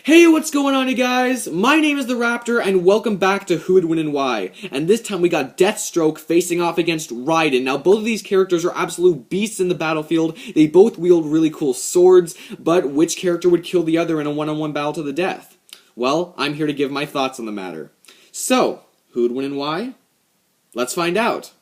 Hey, what's going on, you guys? My name is the Raptor, and welcome back to Who Would Win and Why. And this time we got Deathstroke facing off against Raiden. Now, both of these characters are absolute beasts in the battlefield. They both wield really cool swords, but which character would kill the other in a one-on-one battle to the death? Well, I'm here to give my thoughts on the matter. So, who would win and why? Let's find out.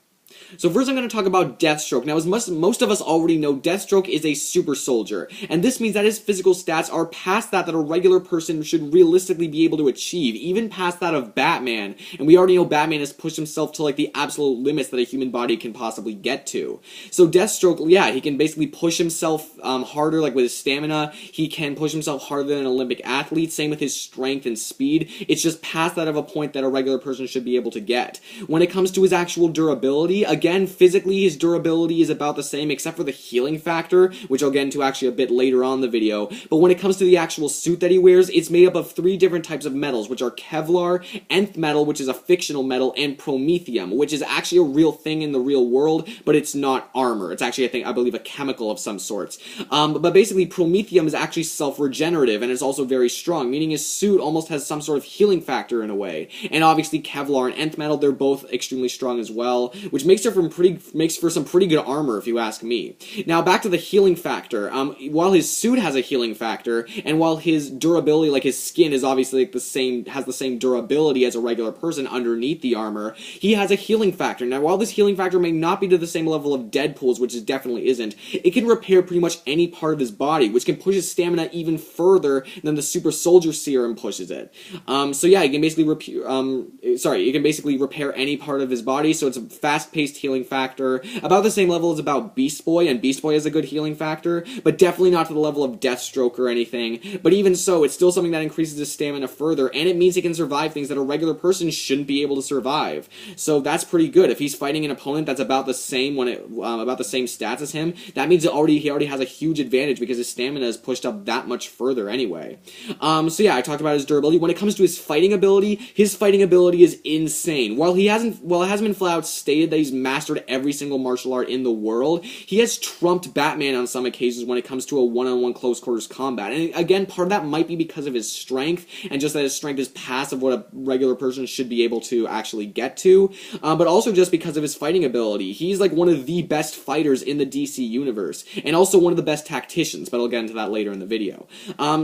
So first I'm going to talk about Deathstroke. Now, as most of us already know, Deathstroke is a super soldier, and this means that his physical stats are past that a regular person should realistically be able to achieve, even past that of Batman, and we already know Batman has pushed himself to like the absolute limits that a human body can possibly get to. So Deathstroke, yeah, he can basically push himself harder, like with his stamina. He can push himself harder than an Olympic athlete, same with his strength and speed. It's just past that of a point that a regular person should be able to get. When it comes to his actual durability, again, physically his durability is about the same except for the healing factor, which I'll get into actually a bit later on in the video. But when it comes to the actual suit that he wears, it's made up of 3 different types of metals, which are Kevlar, Nth metal, which is a fictional metal, and Promethium, which is actually a real thing in the real world, but it's not armor. It's actually, I believe, a chemical of some sorts. But basically, Promethium is actually self-regenerative, and it's also very strong, meaning his suit almost has some sort of healing factor in a way. And obviously, Kevlar and Nth metal, they're both extremely strong as well, which makes for some pretty good armor, if you ask me. Now, back to the healing factor. While his suit has a healing factor, and while his durability, like his skin, is obviously like has the same durability as a regular person underneath the armor, he has a healing factor. Now, while this healing factor may not be to the same level of Deadpool's, which it definitely isn't, it can repair pretty much any part of his body, which can push his stamina even further than the super soldier serum pushes it. So yeah, he can basically repair any part of his body. So it's a fast-paced healing factor, about the same level as about Beast Boy, and Beast Boy has a good healing factor, but definitely not to the level of Deathstroke or anything. But even so, it's still something that increases his stamina further, and it means he can survive things that a regular person shouldn't be able to survive. So that's pretty good. If he's fighting an opponent that's about the same about the same stats as him, that means he already has a huge advantage because his stamina is pushed up that much further anyway. So yeah, I talked about his durability. When it comes to his fighting ability is insane. While it hasn't been flat out stated that he's mastered every single martial art in the world, he has trumped Batman on some occasions when it comes to a one-on-one close quarters combat. And again, part of that might be because of his strength, and just that his strength is past of what a regular person should be able to actually get to, but also just because of his fighting ability. He's like one of the best fighters in the DC universe, and also one of the best tacticians, but I'll get into that later in the video.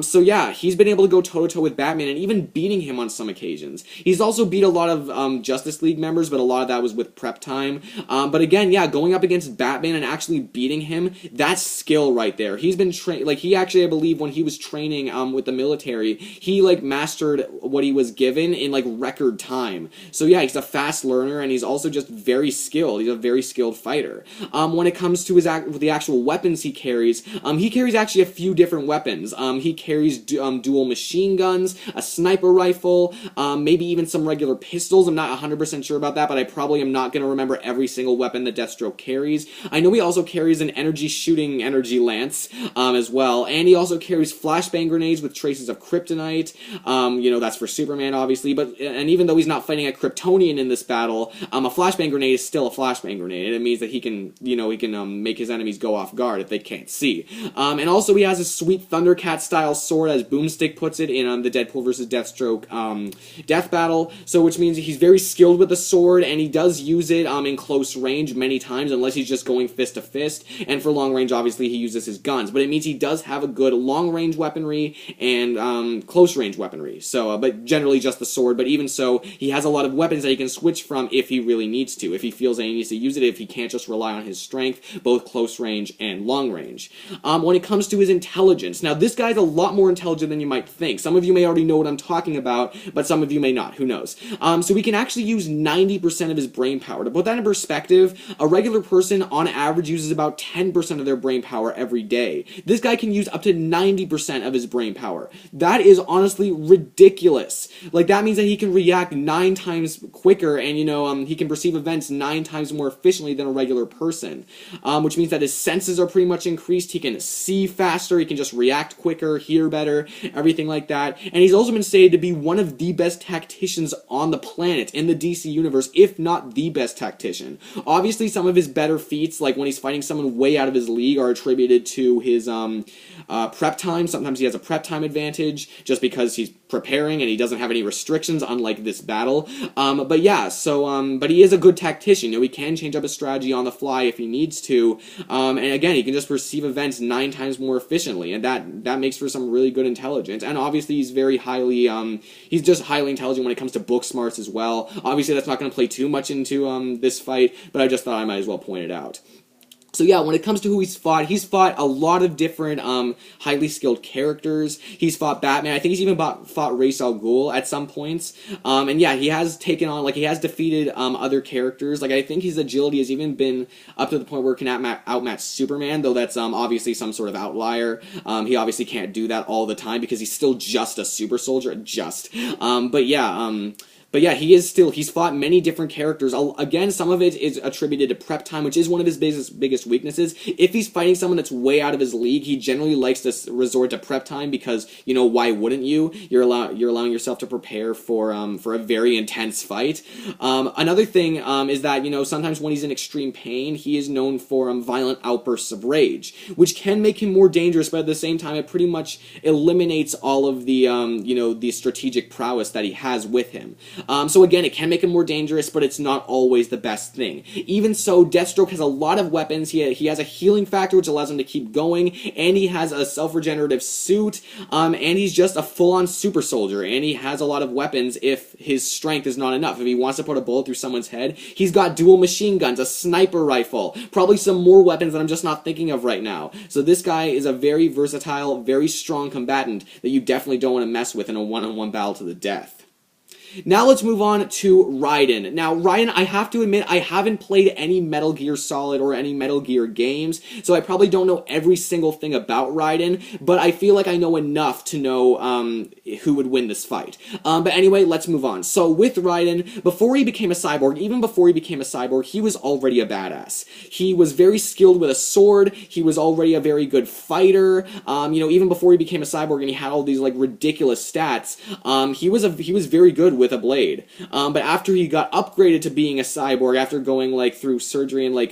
So yeah, he's been able to go toe-to-toe with Batman, and even beating him on some occasions. He's also beat a lot of Justice League members, but a lot of that was with prep time. But again, yeah, going up against Batman and actually beating him, that's skill right there. He's been trained, like, he actually, I believe, when he was training with the military, he, like, mastered what he was given in, like, record time. So yeah, he's a fast learner, and he's also just very skilled. He's a very skilled fighter. When it comes to the actual weapons he carries actually a few different weapons. He carries dual machine guns, a sniper rifle, maybe even some regular pistols. I'm not 100% sure about that, but I probably am not going to remember every single weapon that Deathstroke carries. I know he also carries an energy lance as well, and he also carries flashbang grenades with traces of kryptonite. You know, that's for Superman, obviously, and even though he's not fighting a Kryptonian in this battle, a flashbang grenade is still a flashbang grenade, and it means that he can make his enemies go off guard if they can't see. And also he has a sweet Thundercat style sword, as Boomstick puts it, in the Deadpool vs. Deathstroke death battle, so which means he's very skilled with the sword, and he does use it in close range many times, unless he's just going fist to fist, and for long range, obviously, he uses his guns, but it means he does have a good long range weaponry and close range weaponry, so, but generally just the sword, but even so, he has a lot of weapons that he can switch from if he really needs to, if he feels that he needs to use it, if he can't just rely on his strength, both close range and long range. When it comes to his intelligence, now this guy's a lot more intelligent than you might think. Some of you may already know what I'm talking about, but some of you may not, who knows. So he can actually use 90% of his brain power. To put that in perspective, a regular person on average uses about 10% of their brain power every day. This guy can use up to 90% of his brain power. That is honestly ridiculous. Like, that means that he can react 9 times quicker, and he can perceive events 9 times more efficiently than a regular person, which means that his senses are pretty much increased. He can see faster, he can just react quicker, hear better, everything like that. And he's also been stated to be one of the best tacticians on the planet in the DC universe, if not the best tactician. tactician. Obviously, some of his better feats, like when he's fighting someone way out of his league, are attributed to his prep time. Sometimes he has a prep time advantage just because he's preparing and he doesn't have any restrictions, unlike this battle. But yeah, so but he is a good tactician. You know, he can change up his strategy on the fly if he needs to. And again, he can just perceive events 9 times more efficiently, and that makes for some really good intelligence. And obviously, he's very highly he's just highly intelligent when it comes to book smarts as well. Obviously, that's not going to play too much into this fight, but I just thought I might as well point it out. So yeah, when it comes to who he's fought a lot of different highly skilled characters. He's fought Batman. I think he's even fought Ra's al Ghul at some points. And yeah, he has taken on, like, he has defeated other characters. Like, I think his agility has even been up to the point where it can outmatch Superman, though that's obviously some sort of outlier. He obviously can't do that all the time because he's still just a super soldier. But yeah, he's fought many different characters. Again, some of it is attributed to prep time, which is one of his biggest weaknesses. If he's fighting someone that's way out of his league, he generally likes to resort to prep time because, you know, why wouldn't you? You're allowing yourself to prepare for a very intense fight. Another thing is that, you know, sometimes when he's in extreme pain, he is known for violent outbursts of rage, which can make him more dangerous, but at the same time, it pretty much eliminates all of the, you know, the strategic prowess that he has with him. So again, it can make him more dangerous, but it's not always the best thing. Even so, Deathstroke has a lot of weapons. He has a healing factor, which allows him to keep going, and he has a self-regenerative suit, and he's just a full-on super soldier, and he has a lot of weapons if his strength is not enough. If he wants to put a bullet through someone's head, he's got dual machine guns, a sniper rifle, probably some more weapons that I'm just not thinking of right now. So this guy is a very versatile, very strong combatant that you definitely don't want to mess with in a one-on-one battle to the death. Now let's move on to Raiden. Now, Raiden, I have to admit, I haven't played any Metal Gear Solid or any Metal Gear games, so I probably don't know every single thing about Raiden, but I feel like I know enough to know who would win this fight. But anyway, let's move on. So with Raiden, before he became a cyborg, even before he became a cyborg, he was already a badass. He was very skilled with a sword, he was already a very good fighter, you know, even before he became a cyborg and he had all these, like, ridiculous stats, he was very good with a blade. But after he got upgraded to being a cyborg, after going, like, through surgery and, like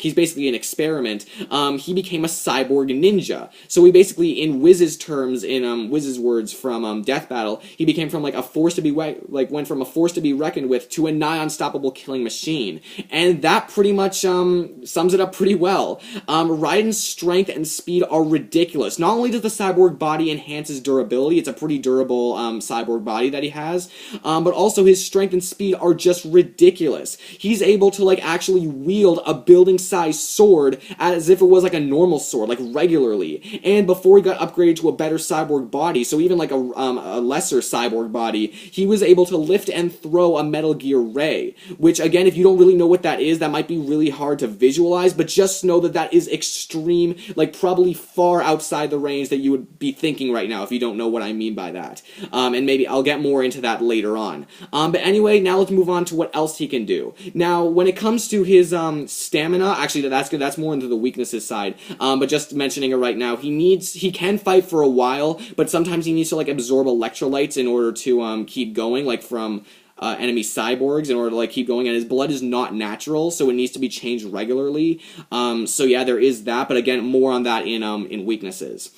he's basically an experiment, he became a cyborg ninja. So he basically, in Wiz's terms, in Wiz's words from Death Battle, he became from, like, a force to be went from a force to be reckoned with to a nigh unstoppable killing machine. And that pretty much sums it up pretty well. Raiden's strength and speed are ridiculous. Not only does the cyborg body enhance his durability, it's a pretty durable cyborg body that he has, but also his strength and speed are just ridiculous. He's able to, like, actually wield a building-sized sword as if it was like a normal sword, like regularly. And before he got upgraded to a better cyborg body, so even like a lesser cyborg body, he was able to lift and throw a Metal Gear Ray, which, again, if you don't really know what that is, that might be really hard to visualize, but just know that that is extreme, like probably far outside the range that you would be thinking right now if you don't know what I mean by that. And maybe I'll get more into that later on. But anyway, now let's move on to what else he can do. Now, when it comes to his stamina, actually that's good. That's more into the weaknesses side. But just mentioning it right now, he can fight for a while, but sometimes he needs to, like, absorb electrolytes in order to keep going, like from enemy cyborgs, in order to, like, keep going, and his blood is not natural, so it needs to be changed regularly. So yeah, there is that, but again, more on that in weaknesses.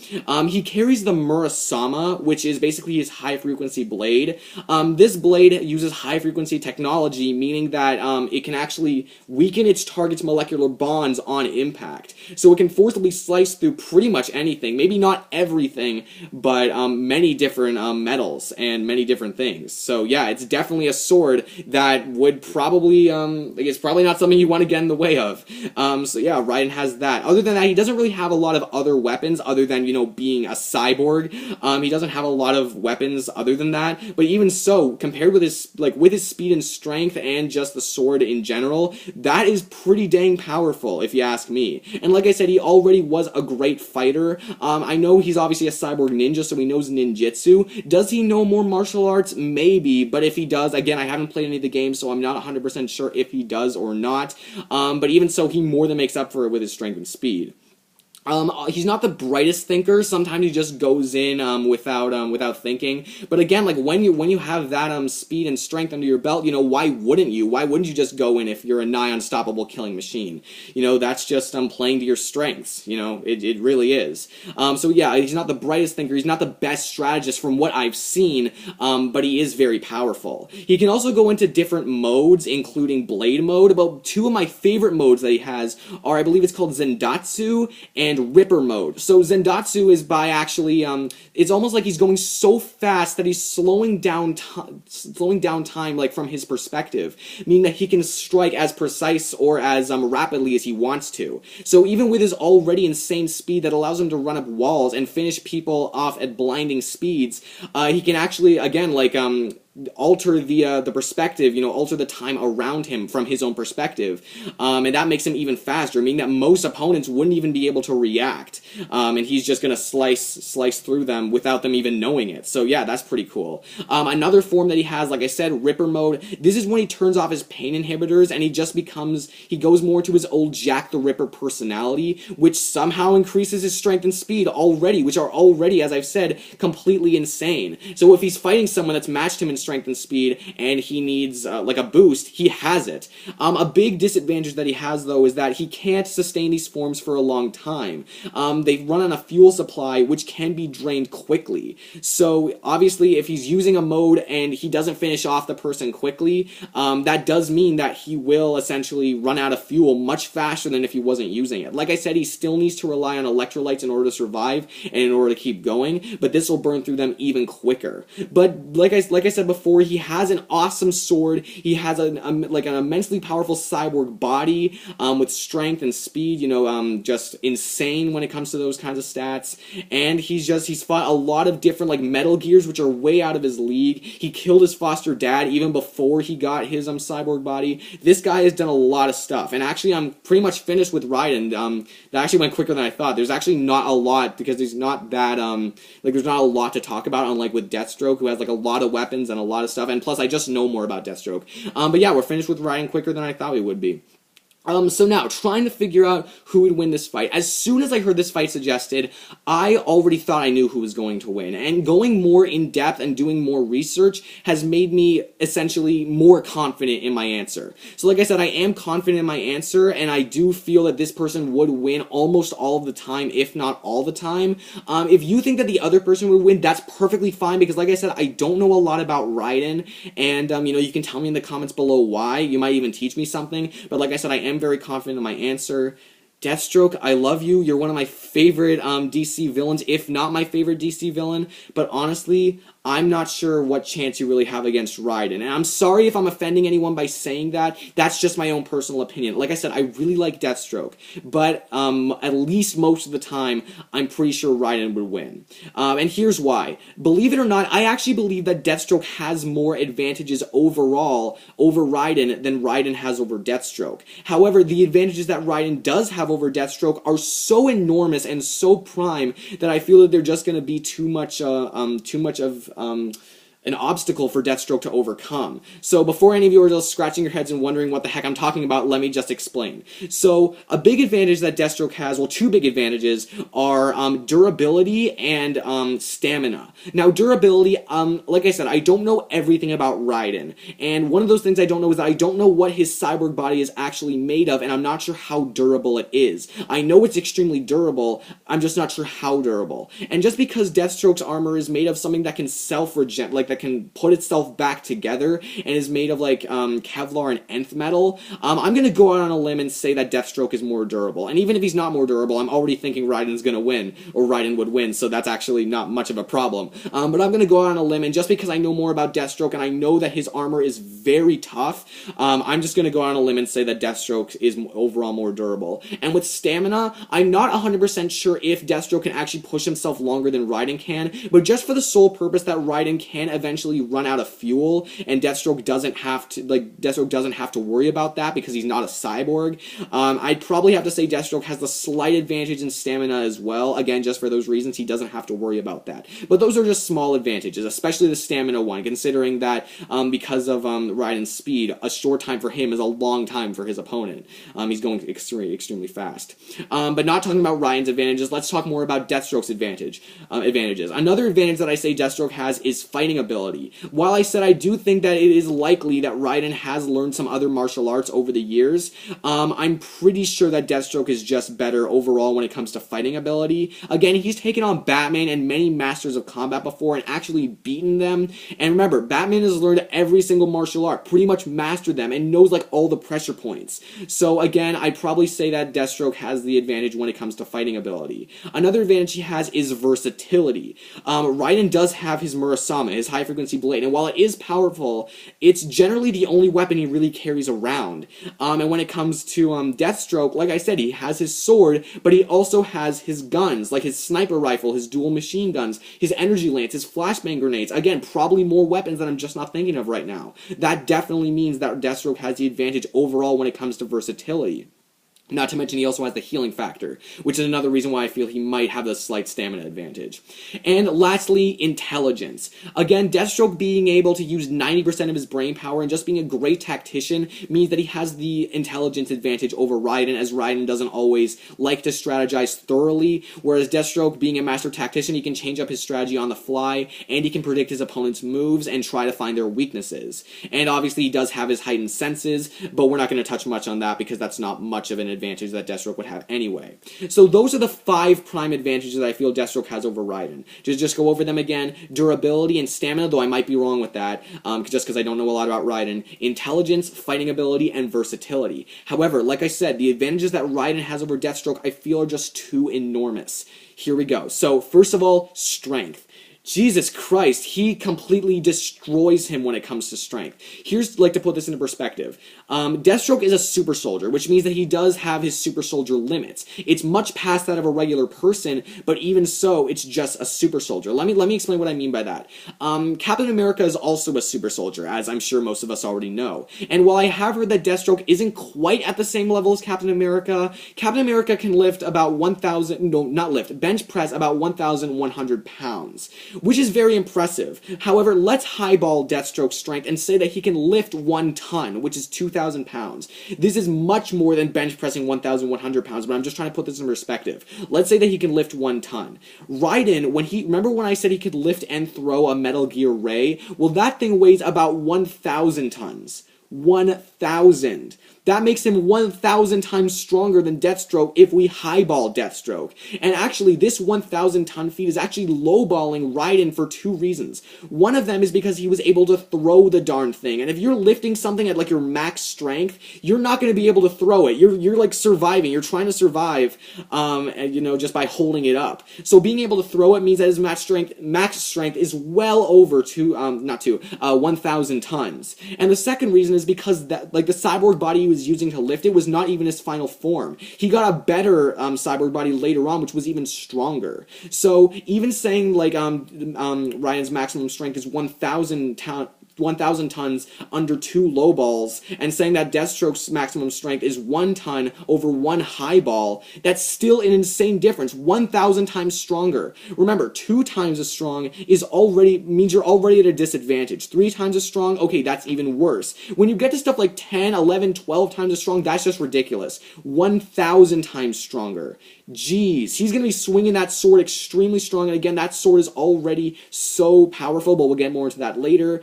He carries the Murasama, which is basically his high-frequency blade. This blade uses high-frequency technology, meaning that it can actually weaken its target's molecular bonds on impact. So it can forcibly slice through pretty much anything, maybe not everything, but many different metals and many different things. So yeah, it's definitely a sword that would probably, it's probably not something you want to get in the way of. So yeah, Raiden has that. Other than that, he doesn't really have a lot of other weapons other than, you know, being a cyborg. He doesn't have a lot of weapons other than that, but even so, compared with his, with his speed and strength and just the sword in general, that is pretty dang powerful, if you ask me. And like I said, he already was a great fighter. I know he's obviously a cyborg ninja, so he knows ninjutsu. Does he know more martial arts? Maybe, but if he does, again, I haven't played any of the games, so I'm not 100% sure if he does or not, but even so, he more than makes up for it with his strength and speed. He's not the brightest thinker. Sometimes he just goes in without thinking. But again, like when you have that speed and strength under your belt, you know, why wouldn't you? Why wouldn't you just go in if you're a nigh unstoppable killing machine? You know, that's just playing to your strengths. You know, it really is. So yeah, he's not the brightest thinker. He's not the best strategist from what I've seen. But he is very powerful. He can also go into different modes, including blade mode. About two of my favorite modes that he has are, I believe it's called Zendatsu and Ripper mode. So Zendatsu is by actually, it's almost like he's going so fast that he's slowing down time, like from his perspective, meaning that he can strike as precise or as rapidly as he wants to. So even with his already insane speed that allows him to run up walls and finish people off at blinding speeds, he can actually, again, like alter the perspective, you know, alter the time around him from his own perspective, and that makes him even faster, meaning that most opponents wouldn't even be able to react, and he's just gonna slice through them without them even knowing it. So yeah, that's pretty cool. Another form that he has, like I said, Ripper mode. This is when he turns off his pain inhibitors and he goes more to his old Jack the Ripper personality, which somehow increases his strength and speed already, which are already, as I've said, completely insane. So if he's fighting someone that's matched him in strength and speed and he needs like a boost, he has it. A big disadvantage that he has, though, is that he can't sustain these forms for a long time. They run on a fuel supply which can be drained quickly. So obviously if he's using a mode and he doesn't finish off the person quickly, that does mean that he will essentially run out of fuel much faster than if he wasn't using it. Like I said, he still needs to rely on electrolytes in order to survive and in order to keep going, but this will burn through them even quicker. But like I said before, he has an awesome sword. He has like an immensely powerful cyborg body with strength and speed, you know, just insane when it comes to those kinds of stats. And he's fought a lot of different like Metal Gears, which are way out of his league. He killed his foster dad even before he got his cyborg body. This guy has done a lot of stuff, and actually I'm pretty much finished with Raiden. That actually went quicker than I thought. There's actually not a lot, because there's not that like there's not a lot to talk about, unlike with Deathstroke, who has like a lot of weapons and a lot of stuff, and plus I just know more about Deathstroke. But yeah, we're finished with Raiden quicker than I thought we would be. So now, trying to figure out who would win this fight. As soon as I heard this fight suggested, I already thought I knew who was going to win. And going more in depth and doing more research has made me essentially more confident in my answer. So like I said, I am confident in my answer, and I do feel that this person would win almost all of the time, if not all the time. If you think that the other person would win, that's perfectly fine, because like I said, I don't know a lot about Raiden, and you know, you can tell me in the comments below why. You might even teach me something, but like I said, I am very confident in my answer. Deathstroke, I love you. You're one of my favorite DC villains, if not my favorite DC villain, but honestly, I'm not sure what chance you really have against Raiden. And I'm sorry if I'm offending anyone by saying that. That's just my own personal opinion. Like I said, I really like Deathstroke, but at least most of the time, I'm pretty sure Raiden would win. And here's why. Believe it or not, I actually believe that Deathstroke has more advantages overall over Raiden than Raiden has over Deathstroke. However, the advantages that Raiden does have over Deathstroke are so enormous and so prime that I feel that they're just going to be too much of an obstacle for Deathstroke to overcome. So before any of you are just scratching your heads and wondering what the heck I'm talking about, let me just explain. So a big advantage that Deathstroke has, well, two big advantages, are durability and stamina. Now durability, like I said, I don't know everything about Raiden, and one of those things I don't know is that I don't know what his cyborg body is actually made of, and I'm not sure how durable it is. I know it's extremely durable, I'm just not sure how durable. And just because Deathstroke's armor is made of something that can self-regen, like that can put itself back together, and is made of like Kevlar and nth metal, I'm gonna go out on a limb and say that Deathstroke is more durable. And even if he's not more durable, I'm already thinking Raiden's gonna win, or Raiden would win, so that's actually not much of a problem. But I'm gonna go out on a limb, and just because I know more about Deathstroke and I know that his armor is very tough, I'm just gonna go out on a limb and say that Deathstroke is overall more durable. And with stamina, I'm not 100% sure if Deathstroke can actually push himself longer than Raiden can, but just for the sole purpose that Raiden can eventually run out of fuel, and Deathstroke doesn't have to worry about that because he's not a cyborg. I'd probably have to say Deathstroke has the slight advantage in stamina as well. Again, just for those reasons, he doesn't have to worry about that. But those are just small advantages, especially the stamina one, considering that because of Raiden's speed, a short time for him is a long time for his opponent. He's going extremely fast. But not talking about Raiden's advantages, let's talk more about Deathstroke's advantages. Another advantage that I say Deathstroke has is fighting ability. While I said I do think that it is likely that Raiden has learned some other martial arts over the years, I'm pretty sure that Deathstroke is just better overall when it comes to fighting ability. Again, he's taken on Batman and many masters of combat before and actually beaten them. And remember, Batman has learned every single martial art, pretty much mastered them, and knows like all the pressure points. So again, I'd probably say that Deathstroke has the advantage when it comes to fighting ability. Another advantage he has is versatility. Raiden does have his Murasama, his high-frequency blade, and while it is powerful, it's generally the only weapon he really carries around. And when it comes to Deathstroke, like I said, he has his sword, but he also has his guns, like his sniper rifle, his dual machine guns, his energy lance, his flashbang grenades. Again, probably more weapons that I'm just not thinking of right now. That definitely means that Deathstroke has the advantage overall when it comes to versatility. Not to mention he also has the healing factor, which is another reason why I feel he might have a slight stamina advantage. And lastly, intelligence. Again, Deathstroke being able to use 90% of his brain power and just being a great tactician means that he has the intelligence advantage over Raiden, as Raiden doesn't always like to strategize thoroughly, whereas Deathstroke, being a master tactician, he can change up his strategy on the fly, and he can predict his opponent's moves and try to find their weaknesses. And obviously he does have his heightened senses, but we're not going to touch much on that because that's not much of an advantage that Deathstroke would have anyway. So those are the 5 prime advantages that I feel Deathstroke has over Raiden. Just go over them again. Durability and stamina, though I might be wrong with that, just because I don't know a lot about Raiden. Intelligence, fighting ability, and versatility. However, like I said, the advantages that Raiden has over Deathstroke I feel are just too enormous. Here we go. So, first of all, strength. Jesus Christ, he completely destroys him when it comes to strength. Here's, like, to put this into perspective. Deathstroke is a super soldier, which means that he does have his super soldier limits. It's much past that of a regular person, but even so, it's just a super soldier. Let me explain what I mean by that. Captain America is also a super soldier, as I'm sure most of us already know. And while I have heard that Deathstroke isn't quite at the same level as Captain America can lift about 1,000, no, not lift, bench press about 1,100 pounds. Which is very impressive. However, let's highball Deathstroke's strength and say that he can lift 1 ton, which is 2,000 pounds. This is much more than bench pressing 1,100 pounds, but I'm just trying to put this in perspective. Let's say that he can lift 1 ton. Raiden, remember when I said he could lift and throw a Metal Gear Ray? Well, that thing weighs about 1,000 tons. 1,000. That makes him 1,000 times stronger than Deathstroke if we highball Deathstroke. And actually, this 1,000 ton feat is actually lowballing Raiden for 2 reasons. One of them is because he was able to throw the darn thing. And if you're lifting something at like your max strength, you're not going to be able to throw it. You're like surviving. You're trying to survive, just by holding it up. So being able to throw it means that his max strength is well over 1,000 tons. And the second reason is because that, like, the cyborg body he was using to lift it was not even his final form. He got a better cyborg body later on, which was even stronger. So even saying like Raiden's maximum strength is 1,000 tons under 2 low balls, and saying that Deathstroke's maximum strength is 1 ton over 1 high ball, that's still an insane difference. 1,000 times stronger. Remember, 2 times as strong means you're already at a disadvantage. 3 times as strong, okay, that's even worse. When you get to stuff like 10, 11, 12 times as strong, that's just ridiculous. 1,000 times stronger. Jeez, he's going to be swinging that sword extremely strong, and again, that sword is already so powerful, but we'll get more into that later.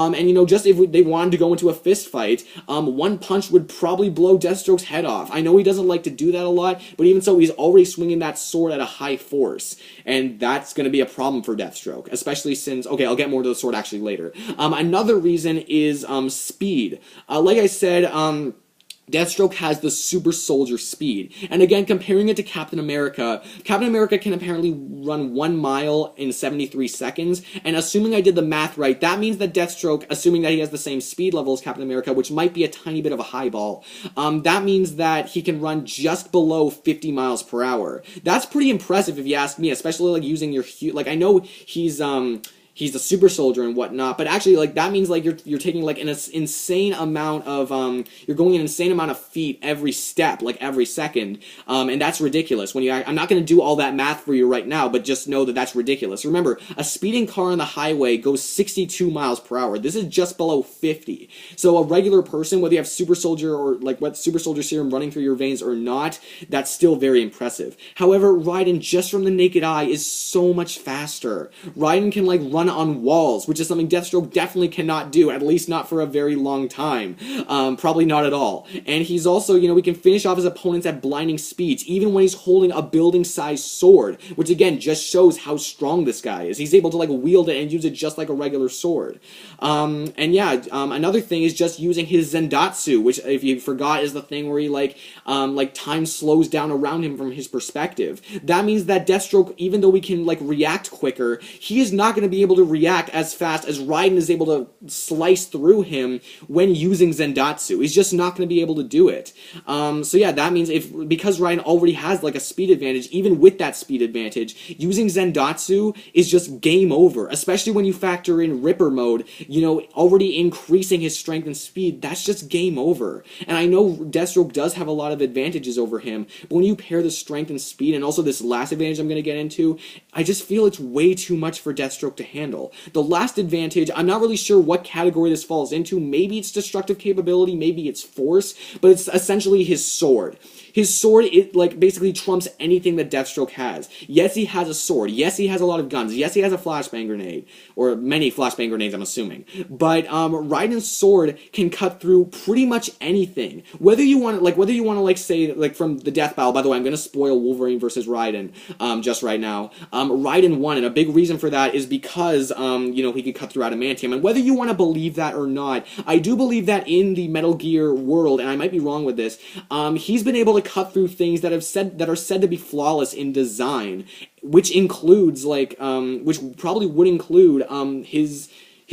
And just if they wanted to go into a fist fight, 1 punch would probably blow Deathstroke's head off. I know he doesn't like to do that a lot, but even so, he's already swinging that sword at a high force, and that's going to be a problem for Deathstroke, especially since, okay, I'll get more to the sword actually later. Another reason is speed. Like I said, Deathstroke has the super soldier speed. And again, comparing it to Captain America can apparently run 1 mile in 73 seconds, and assuming I did the math right, that means that Deathstroke, assuming that he has the same speed level as Captain America, which might be a tiny bit of a highball, that means that he can run just below 50 miles per hour. That's pretty impressive if you ask me, especially like using your, like, I know he's he's a super soldier and whatnot, but actually, like, that means, like, you're taking, like, an insane amount of, you're going an insane amount of feet every step, like, every second, and that's ridiculous. I'm not going to do all that math for you right now, but just know that that's ridiculous. Remember, a speeding car on the highway goes 62 miles per hour. This is just below 50. So a regular person, whether you have super soldier or, like, what super soldier serum running through your veins or not, that's still very impressive. However, Raiden, just from the naked eye, is so much faster. Raiden can, like, run on walls, which is something Deathstroke definitely cannot do, at least not for a very long time. Probably not at all. And he's also, you know, he can finish off his opponents at blinding speeds, even when he's holding a building-sized sword, which again just shows how strong this guy is. He's able to, like, wield it and use it just like a regular sword. Another thing is just using his Zendatsu, which, if you forgot, is the thing where he, like time slows down around him from his perspective. That means that Deathstroke, even though we can, like, react quicker, he is not going to be able to react as fast as Raiden is able to slice through him when using Zendatsu. He's just not going to be able to do it. So yeah, that means because Raiden already has, like, a speed advantage, even with that speed advantage, using Zendatsu is just game over, especially when you factor in Ripper mode, you know, already increasing his strength and speed. That's just game over. And I know Deathstroke does have a lot of advantages over him, but when you pair the strength and speed, and also this last advantage I'm going to get into, I just feel it's way too much for Deathstroke to handle. The last advantage, I'm not really sure what category this falls into. Maybe it's destructive capability, maybe it's force, but it's essentially his sword. His sword, it, like, basically trumps anything that Deathstroke has. Yes, he has a sword. Yes, he has a lot of guns. Yes, he has a flashbang grenade. Or many flashbang grenades, I'm assuming. But, Raiden's sword can cut through pretty much anything. Whether you want to, say, like, from the death battle, by the way, I'm going to spoil Wolverine versus Raiden, just right now. Raiden won, and a big reason for that is because, you know, he can cut through adamantium. And whether you want to believe that or not, I do believe that in the Metal Gear world, and I might be wrong with this, he's been able to cut through things that are said to be flawless in design, which includes, like, which probably would include his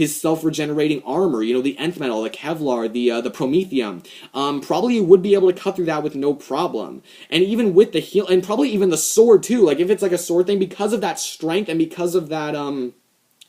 self-regenerating armor, you know, the nth metal, the Kevlar, the Promethium. Probably would be able to cut through that with no problem. And even with the heal, and probably even the sword too, like, if it's like a sword thing, because of that strength and because of that,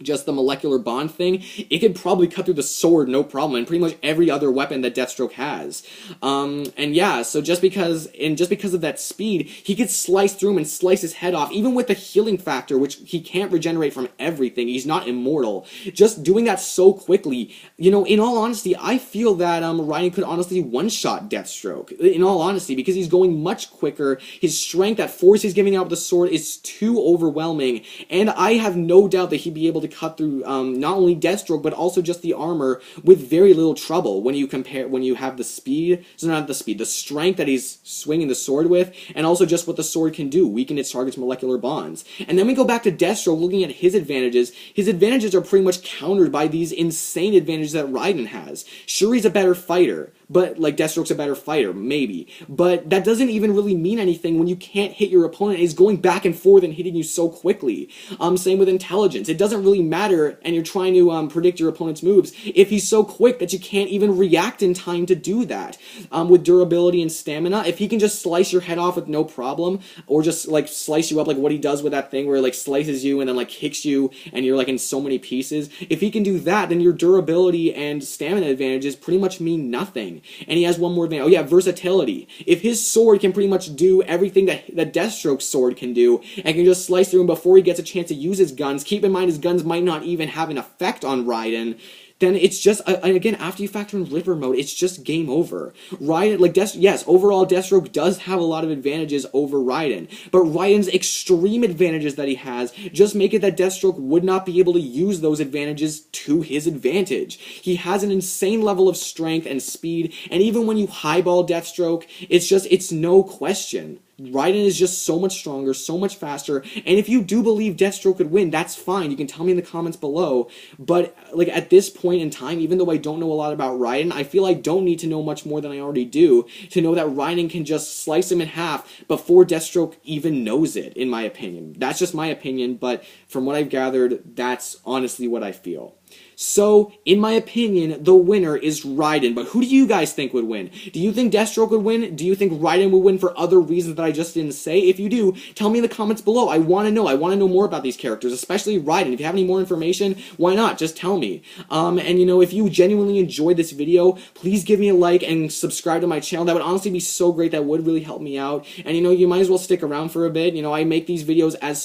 just the molecular bond thing, it could probably cut through the sword no problem, and pretty much every other weapon that Deathstroke has. And yeah, so just because of that speed, he could slice through him and slice his head off, even with the healing factor, which he can't regenerate from everything. He's not immortal. Just doing that so quickly, you know, in all honesty, I feel that Raiden could honestly one-shot Deathstroke, in all honesty, because he's going much quicker. His strength, that force he's giving out with the sword, is too overwhelming, and I have no doubt that he'd be able to cut through not only Deathstroke but also just the armor with very little trouble when you have the speed, so not the speed, the strength that he's swinging the sword with, and also just what the sword can do, weaken its target's molecular bonds. And then we go back to Deathstroke, looking at his advantages. His advantages are pretty much countered by these insane advantages that Raiden has. Sure, he's a better fighter, but, like, Deathstroke's a better fighter, maybe. But that doesn't even really mean anything when you can't hit your opponent and he's going back and forth and hitting you so quickly. Same with intelligence. It doesn't really matter, and you're trying to predict your opponent's moves, if he's so quick that you can't even react in time to do that. With durability and stamina, if he can just slice your head off with no problem, or just, like, slice you up like what he does with that thing where he, like, slices you and then, like, kicks you and you're, like, in so many pieces, if he can do that, then your durability and stamina advantages pretty much mean nothing. And he has one more advantage. Oh yeah, versatility. If his sword can pretty much do everything that Deathstroke's sword can do, and can just slice through him before he gets a chance to use his guns, keep in mind his guns might not even have an effect on Raiden, then it's just, again, after you factor in Ripper mode, it's just game over. Raiden, like, yes, overall, Deathstroke does have a lot of advantages over Raiden, but Raiden's extreme advantages that he has just make it that Deathstroke would not be able to use those advantages to his advantage. He has an insane level of strength and speed, and even when you highball Deathstroke, it's no question. Raiden is just so much stronger, so much faster, and if you do believe Deathstroke could win, that's fine. You can tell me in the comments below, but, like, at this point in time, even though I don't know a lot about Raiden, I feel I don't need to know much more than I already do to know that Raiden can just slice him in half before Deathstroke even knows it, in my opinion. That's just my opinion, but from what I've gathered, that's honestly what I feel. So, in my opinion, the winner is Raiden. But who do you guys think would win? Do you think Deathstroke would win? Do you think Raiden would win for other reasons that I just didn't say? If you do, tell me in the comments below. I want to know. I want to know more about these characters, especially Raiden. If you have any more information, why not? Just tell me. And you know, if you genuinely enjoyed this video, please give me a like and subscribe to my channel. That would honestly be so great. That would really help me out. And you know, you might as well stick around for a bit. You know, I make these videos as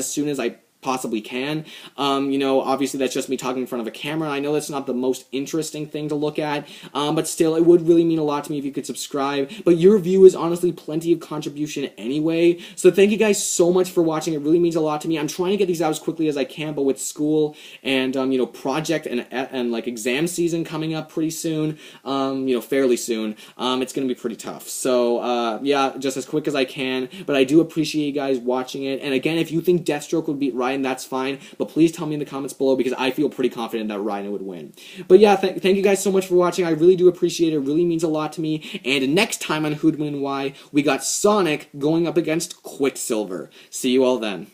soon as I possibly can. You know, obviously that's just me talking in front of a camera. I know that's not the most interesting thing to look at, but still, it would really mean a lot to me if you could subscribe. But your view is honestly plenty of contribution anyway. So thank you guys so much for watching. It really means a lot to me. I'm trying to get these out as quickly as I can, but with school and you know, project and like exam season coming up pretty soon, you know, fairly soon, it's gonna be pretty tough. So yeah, just as quick as I can. But I do appreciate you guys watching it. And again, if you think Deathstroke would beat Raiden, that's fine, but please tell me in the comments below, because I feel pretty confident that Raiden would win. But yeah, thank you guys so much for watching. I really do appreciate it. It really means a lot to me. And next time on Who'd Win Why, we got Sonic going up against Quicksilver. See you all then.